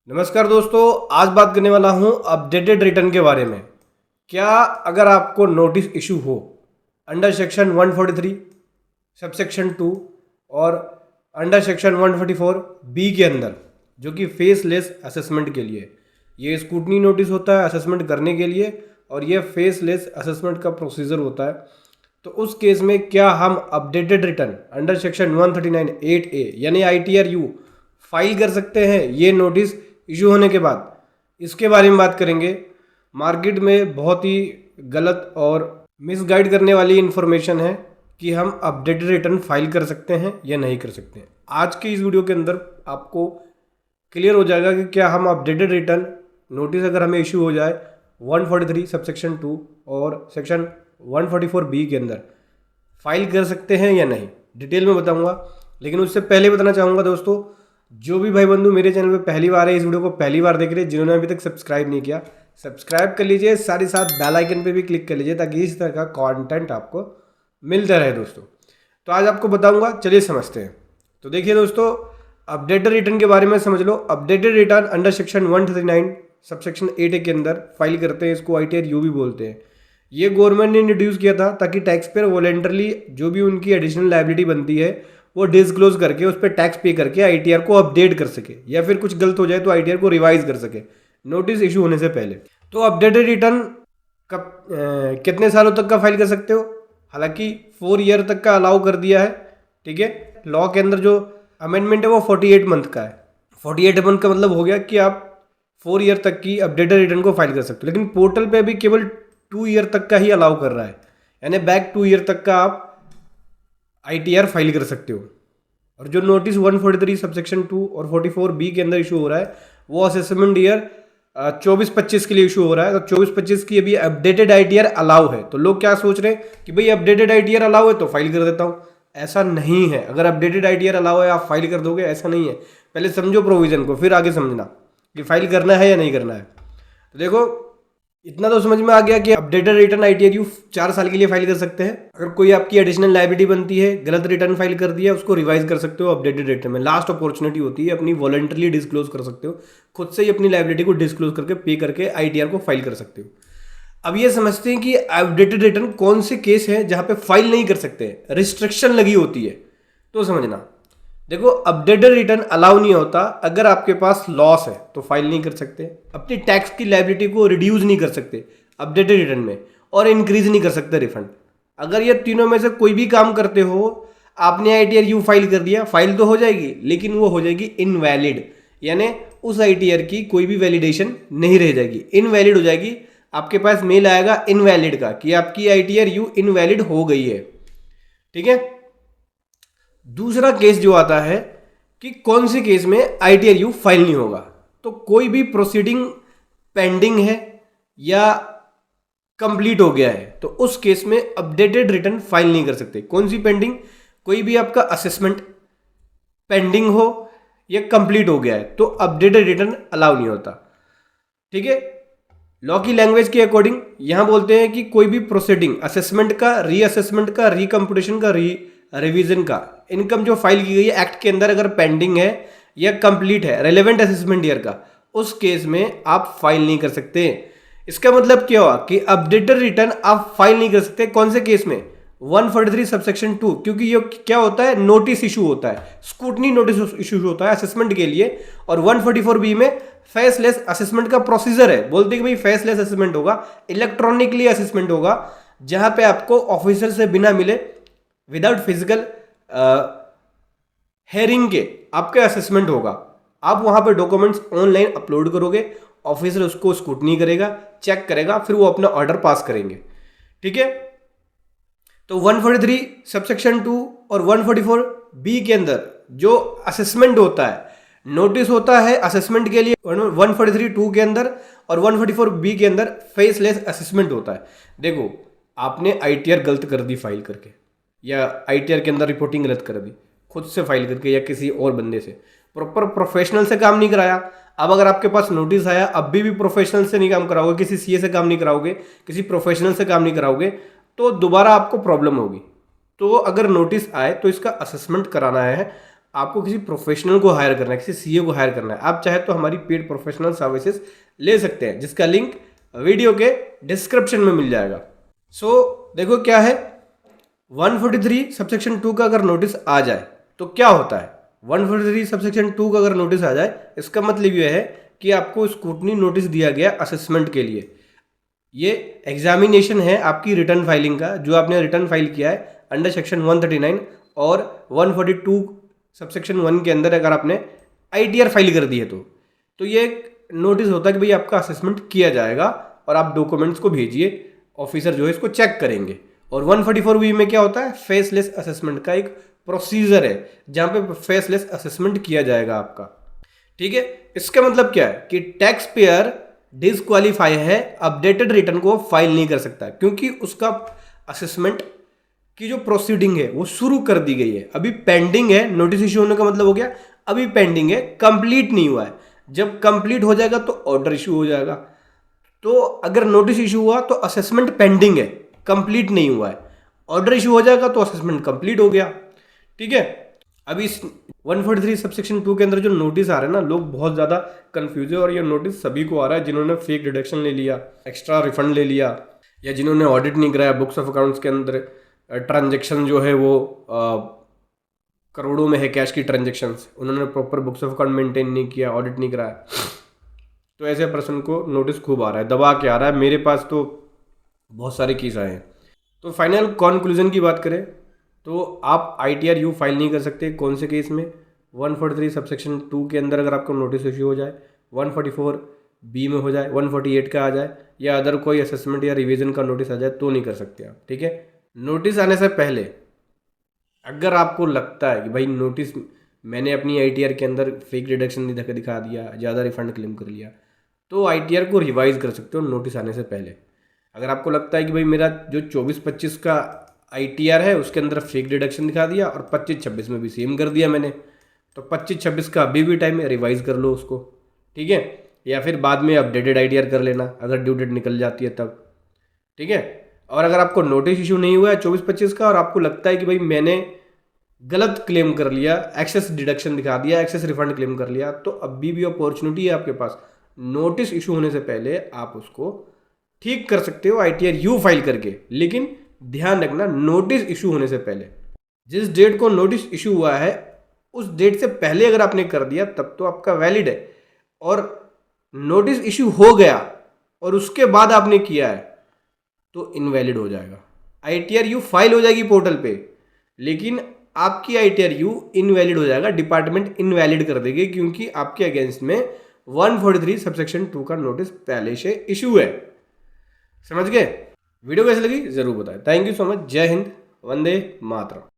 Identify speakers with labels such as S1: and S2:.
S1: नमस्कार दोस्तों, आज बात करने वाला हूं अपडेटेड रिटर्न के बारे में। क्या अगर आपको नोटिस इशू हो अंडर सेक्शन 143 सबसेक्शन 2 और अंडर सेक्शन 144 बी के अंदर, जो कि फेसलेस असेसमेंट के लिए, ये स्क्रूटनी नोटिस होता है असेसमेंट करने के लिए और ये फेसलेस असेसमेंट का प्रोसीजर होता है। तो उस केस में क्या हम updated return under section 139(8)(a) यानी ITR-U फाइल कर सकते हैं ये नोटिस इशू होने के बाद? इसके बारे में बात करेंगे। मार्केट में बहुत ही गलत और मिसगाइड करने वाली इन्फॉर्मेशन है कि हम अपडेटेड रिटर्न फाइल कर सकते हैं या नहीं कर सकते हैं। आज के इस वीडियो के अंदर आपको क्लियर हो जाएगा कि क्या हम अपडेटेड रिटर्न नोटिस अगर हमें इशू हो जाए 143 सबसेक्शन 2 और सेक्शन 144 बी के अंदर फाइल कर सकते हैं या नहीं, डिटेल में बताऊंगा। लेकिन उससे पहले बताना चाहूँगा दोस्तों, जो भी भाई बंधु मेरे चैनल पे पहली बार है, इस वीडियो को पहली बार देख रहे हैं, जिन्होंने अभी तक सब्सक्राइब नहीं किया सब्सक्राइब कर लीजिए, साथ ही साथ बेल आइकन पे भी क्लिक कर लीजिए ताकि इस तरह का कंटेंट आपको मिलता रहे दोस्तों। तो आज आपको बताऊंगा, चलिए समझते हैं। तो देखिए दोस्तों, अपडेटेड रिटर्न के बारे में समझ लो। Updated return under section 139 subsection 8 के अंदर फाइल करते हैं, इसको ITR-U भी बोलते हैं। ये गवर्नमेंट ने इंट्रोड्यूस किया था ताकि टैक्स पेयर वॉलेंटरली जो भी उनकी एडिशनल लायबिलिटी बनती है वो डिस्क्लोज करके उस पर टैक्स पे करके ITR को अपडेट कर सके, या फिर कुछ गलत हो जाए तो ITR को रिवाइज कर सके नोटिस इशू होने से पहले। तो अपडेटेड रिटर्न कब कितने सालों तक का फाइल कर सकते हो? हालांकि 4 ईयर तक का अलाउ कर दिया है, ठीक है। लॉ के अंदर जो अमेंडमेंट है वो 48 मंथ का है। 48 मंथ का मतलब हो गया कि आप 4 ईयर तक की अपडेटेड रिटर्न को फाइल कर सकते हो। लेकिन पोर्टल पे अभी केवल 2 ईयर तक का ही अलाउ कर रहा है, यानी बैक 2 ईयर तक का आप ITR फाइल कर सकते हो। और जो नोटिस 143 सबसेक्शन 2 और 44 बी के अंदर इशू हो रहा है वो असेसमेंट ईयर 24-25 के लिए इशू हो रहा है। तो 24-25 की अभी अपडेटेड ITR अलाउ है। तो लोग क्या सोच रहे हैं कि भाई अपडेटेड ITR अलाउ है तो फाइल कर देता हूँ। ऐसा नहीं है। अगर अपडेटेड ITR अलाउ है आप फाइल कर दोगे, ऐसा नहीं है। पहले समझो प्रोविजन को, फिर आगे समझना कि फाइल करना है या नहीं करना है। तो देखो, इतना तो समझ में आ गया कि अपडेटेड रिटर्न ITR-U 4 साल के लिए फाइल कर सकते हैं। अगर कोई आपकी एडिशनल लायबिलिटी बनती है, गलत रिटर्न फाइल कर दिया, उसको रिवाइज कर सकते हो अपडेटेड रिटर्न में। लास्ट अपॉर्चुनिटी होती है, अपनी वॉलंटरली डिस्क्लोज कर सकते हो, खुद से ही अपनी लायबिलिटी को डिस्क्लोज करके पे करके ITR को फाइल कर सकते हो। अब ये समझते हैं कि अपडेटेड रिटर्न कौन से केस है जहां पे फाइल नहीं कर सकते, रिस्ट्रिक्शन लगी होती है। तो समझना, देखो, अपडेटेड रिटर्न अलाउ नहीं होता अगर आपके पास लॉस है तो फाइल नहीं कर सकते, अपनी टैक्स की लायबिलिटी को रिड्यूस नहीं कर सकते अपडेटेड रिटर्न में, और इंक्रीज नहीं कर सकते रिफंड। अगर ये तीनों में से कोई भी काम करते हो, आपने ITR-U फाइल कर दिया, फाइल तो हो जाएगी लेकिन वो हो जाएगी इनवैलिड, यानी उस ITR की कोई भी वैलिडेशन नहीं रह जाएगी, इनवैलिड हो जाएगी। आपके पास मेल आएगा इनवैलिड का कि आपकी ITR-U इनवैलिड हो गई है, ठीक है। दूसरा केस जो आता है कि कौन से केस में ITR-U फाइल नहीं होगा, तो कोई भी प्रोसीडिंग पेंडिंग है या कंप्लीट हो गया है तो उस केस में अपडेटेड रिटर्न फाइल नहीं कर सकते। कौन सी पेंडिंग? कोई भी आपका असेसमेंट पेंडिंग हो या कंप्लीट हो गया है तो अपडेटेड रिटर्न अलाउ नहीं होता, ठीक है। लॉ की लैंग्वेज के अकॉर्डिंग यहां बोलते हैं कि कोई भी प्रोसीडिंग असेसमेंट का, रीअसेसमेंट का, रिकम्पुटेशन का, रिवीजन का, इनकम जो फाइल की गई है एक्ट के अंदर अगर पेंडिंग है या कंप्लीट है रेलेवेंट असेसमेंट ईयर का, उस केस में आप फाइल नहीं कर सकते। इसका मतलब क्या हुआ कि अपडेटेड रिटर्न आप फाइल नहीं कर सकते। कौन से केस में? 143 सबसेक्शन 2, क्योंकि ये क्या होता है, नोटिस इशू होता है, स्क्रूटनी नोटिस इशू होता है असेसमेंट के लिए। और 144 बी में फेसलेस असेसमेंट का प्रोसीजर है। बोलते कि भाई फेसलेस असेसमेंट होगा, इलेक्ट्रॉनिकली असेसमेंट होगा, जहां पे आपको ऑफिसर से बिना मिले, विदाउट फिजिकल हेयरिंग के आपके असेसमेंट होगा। आप वहां पे डॉक्यूमेंट्स ऑनलाइन अपलोड करोगे, ऑफिसर उसको स्क्रूटनी करेगा, चेक करेगा, फिर वो अपना ऑर्डर पास करेंगे, ठीक है। तो 143 सबसेक्शन 2 और 144 बी के अंदर जो असेसमेंट होता है, नोटिस होता है असेसमेंट के लिए 143(2) के अंदर, और 144 बी के अंदर फेसलेस असेसमेंट होता है। देखो, आपने ITR गलत कर दी फाइल करके, या ITR के अंदर रिपोर्टिंग गलत कर दी खुद से फाइल करके या किसी और बंदे से, प्रॉपर प्रोफेशनल से काम नहीं कराया। अब अगर आपके पास नोटिस आया, अब भी प्रोफेशनल से नहीं काम कराओगे, किसी CA से काम नहीं कराओगे, किसी प्रोफेशनल से काम नहीं कराओगे, तो दोबारा आपको प्रॉब्लम होगी। तो अगर नोटिस आए तो इसका असेसमेंट कराना है आपको किसी प्रोफेशनल को हायर करना है, किसी सीए को हायर करना है, आप चाहे तो हमारी पेड प्रोफेशनल सर्विसेज ले सकते हैं, जिसका लिंक वीडियो के डिस्क्रिप्शन में मिल जाएगा। देखो क्या है, 143 सबसेक्शन 2 का अगर नोटिस आ जाए तो क्या होता है। 143 सबसेक्शन 2 का अगर नोटिस आ जाए, इसका मतलब यह है कि आपको स्क्रूटनी नोटिस दिया गया असेसमेंट के लिए। ये एग्जामिनेशन है आपकी रिटर्न फाइलिंग का, जो आपने रिटर्न फाइल किया है अंडर सेक्शन 139 और 142 सबसेक्शन 1 के अंदर अगर आपने ITR फाइल कर दी है तो ये एक नोटिस होता है कि भाई आपका असेसमेंट किया जाएगा और आप डॉक्यूमेंट्स को भेजिए, ऑफिसर जो है इसको चेक करेंगे। और 144B में क्या होता है, फेसलेस असेसमेंट का एक प्रोसीजर है जहां पे फेसलेस असेसमेंट किया जाएगा आपका। ठीक है, इसका मतलब क्या है कि टैक्स पेयर डिसक्वालीफाई है, अपडेटेड रिटर्न को फाइल नहीं कर सकता, क्योंकि उसका असेसमेंट की जो प्रोसीडिंग है वो शुरू कर दी गई है, अभी पेंडिंग है। नोटिस इश्यू होने का मतलब हो गया अभी पेंडिंग है, कंप्लीट नहीं हुआ है। जब कंप्लीट हो जाएगा तो ऑर्डर इशू हो जाएगा। तो अगर नोटिस इशू हुआ तो असेसमेंट पेंडिंग है, कंप्लीट नहीं हुआ है, ऑर्डर इशू हो जाएगा तो असेसमेंट कंप्लीट हो गया। ठीक है, अभी इस 143 सबसेक्शन 2 के अंदर जो नोटिस आ रहे हैं ना, लोग बहुत ज़्यादा कंफ्यूज है। और ये नोटिस सभी को आ रहा है जिन्होंने फेक डिडक्शन ले लिया, एक्स्ट्रा रिफंड ले लिया, या जिन्होंने ऑडिट नहीं कराया बुक्स ऑफ अकाउंट्स के अंदर। ट्रांजेक्शन जो है वो करोड़ों में है, कैश की ट्रांजेक्शन्स, उन्होंने proper books of account maintain नहीं किया, ऑडिट नहीं कराया। तो ऐसे पर्सन को नोटिस खूब आ रहा है, दबा के आ रहा है। मेरे पास तो बहुत सारे केस आए हैं। तो फाइनल कंक्लूजन की बात करें तो आप ITR यू फाइल नहीं कर सकते। कौन से केस में, 143 सबसेक्शन 2 के अंदर अगर आपको नोटिस इश्यू हो जाए, 144B में हो जाए, 148 का आ जाए, या अदर कोई असेसमेंट या रिवीजन का नोटिस आ जाए तो नहीं कर सकते आप। ठीक है, नोटिस आने से पहले अगर आपको लगता है कि भाई नोटिस मैंने अपनी ITR के अंदर फेक डिडक्शन दिखा दिया, ज़्यादा रिफंड क्लेम कर लिया, तो ITR को रिवाइज कर सकते हो नोटिस आने से पहले। अगर आपको लगता है कि भाई मेरा जो 24-25 का ITR है उसके अंदर फेक डिडक्शन दिखा दिया और 25-26 में भी सेम कर दिया मैंने, तो 25-26 का अभी भी टाइम है, रिवाइज कर लो उसको। ठीक है, या फिर बाद में अपडेटेड ITR कर लेना अगर ड्यू डेट निकल जाती है तब। ठीक है, और अगर आपको नोटिस इशू नहीं हुआ है 24-25 का और आपको लगता है कि भाई मैंने गलत क्लेम कर लिया, एक्सेस डिडक्शन दिखा दिया, एक्सेस रिफंड क्लेम कर लिया, तो अभी भी अपॉर्चुनिटी है आपके पास। नोटिस इशू होने से पहले आप उसको ठीक कर सकते हो ITR यू फाइल करके। लेकिन ध्यान रखना, नोटिस इशू होने से पहले, जिस डेट को नोटिस इशू हुआ है उस डेट से पहले अगर आपने कर दिया तब तो आपका वैलिड है, और नोटिस इशू हो गया और उसके बाद आपने किया है तो इनवैलिड हो जाएगा। ITR यू फाइल हो जाएगी पोर्टल पे, लेकिन आपकी ITR यू इनवैलिड हो जाएगा, डिपार्टमेंट इनवैलिड कर देगी, क्योंकि आपके अगेंस्ट में 143 सबसेक्शन 2 का नोटिस पहले से इशू है। समझ गए? वीडियो कैसी लगी जरूर बताएं। Thank you so much. जय हिंद, वंदे मातरम।